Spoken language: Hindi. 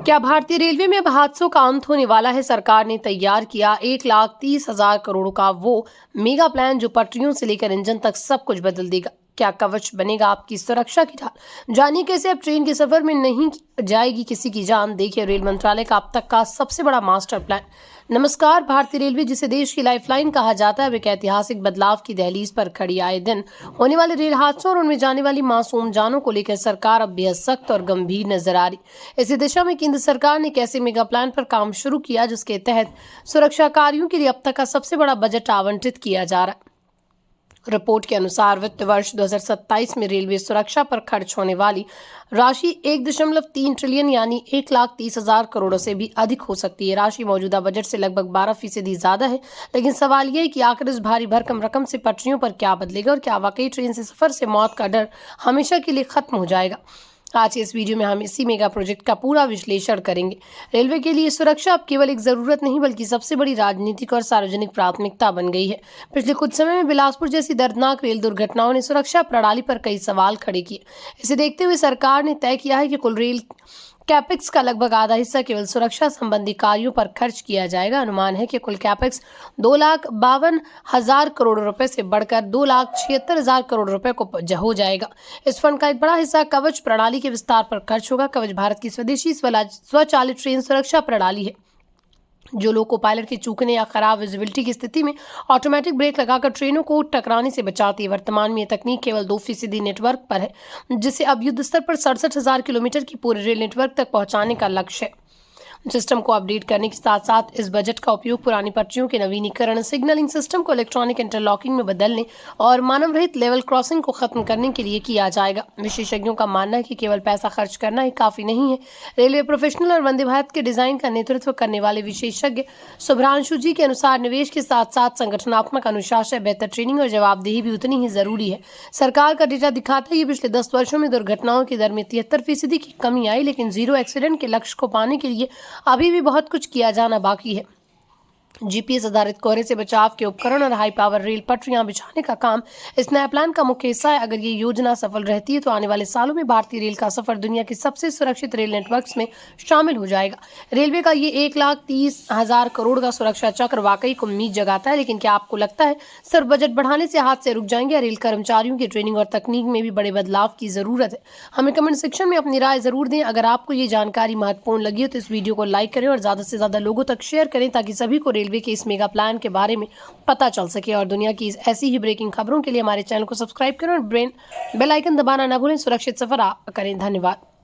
क्या भारतीय रेलवे में अब हादसों का अंत होने वाला है? सरकार ने तैयार किया 1,30,000 करोड़ का वो मेगा प्लान जो पटरियों से लेकर इंजन तक सब कुछ बदल देगा। क्या कवच बनेगा आपकी सुरक्षा की ढाल? जानिए कैसे अब ट्रेन के सफर में नहीं जाएगी किसी की जान। देखिए रेल मंत्रालय का अब तक का सबसे बड़ा मास्टर प्लान। नमस्कार। भारतीय रेलवे जिसे देश की लाइफलाइन कहा जाता है, वे एक ऐतिहासिक बदलाव की दहलीज पर खड़ी। आए दिन होने वाले रेल हादसों और उनमें जाने वाली मासूम जानों को लेकर सरकार अब बेहद सख्त और गंभीर नजर आ रही। इसी दिशा में केंद्र सरकार ने एक ऐसे मेगा प्लान पर काम शुरू किया जिसके तहत सुरक्षा कार्यों के लिए अब तक का सबसे बड़ा बजट आवंटित किया जा रहा है। रिपोर्ट के अनुसार वित्त वर्ष 2027 में रेलवे सुरक्षा पर खर्च होने वाली राशि 1.3 ट्रिलियन यानी 1,30,000 करोड़ से भी अधिक हो सकती है। राशि मौजूदा बजट से लगभग 12% ज्यादा है। लेकिन सवाल यह है कि आखिर इस भारी भरकम रकम से पटरियों पर क्या बदलेगा और क्या वाकई ट्रेन से सफर से मौत का डर हमेशा के लिए खत्म हो जाएगा। आज के इस वीडियो में हम इसी मेगा प्रोजेक्ट का पूरा विश्लेषण करेंगे। रेलवे के लिए सुरक्षा अब केवल एक जरूरत नहीं बल्कि सबसे बड़ी राजनीतिक और सार्वजनिक प्राथमिकता बन गई है। पिछले कुछ समय में बिलासपुर जैसी दर्दनाक रेल दुर्घटनाओं ने सुरक्षा प्रणाली पर कई सवाल खड़े किए। इसे देखते हुए सरकार ने तय किया है कि कुल रेल कैपेक्स का लगभग आधा हिस्सा केवल सुरक्षा संबंधी कार्यों पर खर्च किया जाएगा। अनुमान है कि कुल कैपेक्स 2,52,000 करोड़ रुपए से बढ़कर 2,76,000 करोड़ रुपए को हो जाएगा। इस फंड का एक बड़ा हिस्सा कवच प्रणाली के विस्तार पर खर्च होगा। कवच भारत की स्वदेशी स्वचालित ट्रेन सुरक्षा प्रणाली है जो लोको पायलट के चूकने या खराब विजिबिलिटी की स्थिति में ऑटोमेटिक ब्रेक लगाकर ट्रेनों को टकराने से बचाती है। वर्तमान में यह तकनीक केवल 2% नेटवर्क पर है, जिसे अब युद्ध स्तर पर 67,000 किलोमीटर की पूरे रेल नेटवर्क तक पहुंचाने का लक्ष्य है। सिस्टम को अपडेट करने के साथ साथ इस बजट का उपयोग पुरानी पटरियों के नवीनीकरण, सिग्नलिंग सिस्टम को इलेक्ट्रॉनिक इंटरलॉकिंग में बदलने और मानव रहित लेवल क्रॉसिंग को खत्म करने के लिए किया जाएगा। विशेषज्ञों का मानना है कि केवल पैसा खर्च करना ही काफी नहीं है। रेलवे प्रोफेशनल और वंदे भारत के डिजाइन का नेतृत्व करने वाले विशेषज्ञ शुभ्रांशु जी के अनुसार निवेश के साथ साथ संगठनात्मक अनुशासन, बेहतर ट्रेनिंग और जवाबदेही भी उतनी ही जरूरी है। सरकार का डेटा दिखाता है कि पिछले 10 वर्षों में दुर्घटनाओं की दर में 73% की कमी आई, लेकिन जीरो एक्सीडेंट के लक्ष्य को पाने के लिए अभी भी बहुत कुछ किया जाना बाकी है। जीपीएस आधारित कोहरे से बचाव के उपकरण और हाई पावर रेल पटरियां बिछाने का काम इस नए प्लान का मुख्य हिस्सा है। अगर ये योजना सफल रहती है तो आने वाले सालों में भारतीय रेल का सफर दुनिया के सबसे सुरक्षित रेल नेटवर्क्स में शामिल हो जाएगा। रेलवे का ये 1,30,000 करोड़ का सुरक्षा चक्र वाकई को उम्मीद जगाता है। लेकिन क्या आपको लगता है सिर्फ बजट बढ़ाने से हाथ से रुक जाएंगे या रेल कर्मचारियों की ट्रेनिंग और तकनीक में भी बड़े बदलाव की जरूरत है? हमें कमेंट सेक्शन में अपनी राय जरूर दें। अगर आपको ये जानकारी महत्वपूर्ण लगी हो तो इस वीडियो को लाइक करें और ज्यादा से ज्यादा लोगों तक शेयर करें ताकि सभी को रेलवे के इस मेगा प्लान के बारे में पता चल सके। और दुनिया की ऐसी ही ब्रेकिंग खबरों के लिए हमारे चैनल को सब्सक्राइब करें और बेल आइकन दबाना ना भूलें। सुरक्षित सफर करें। धन्यवाद।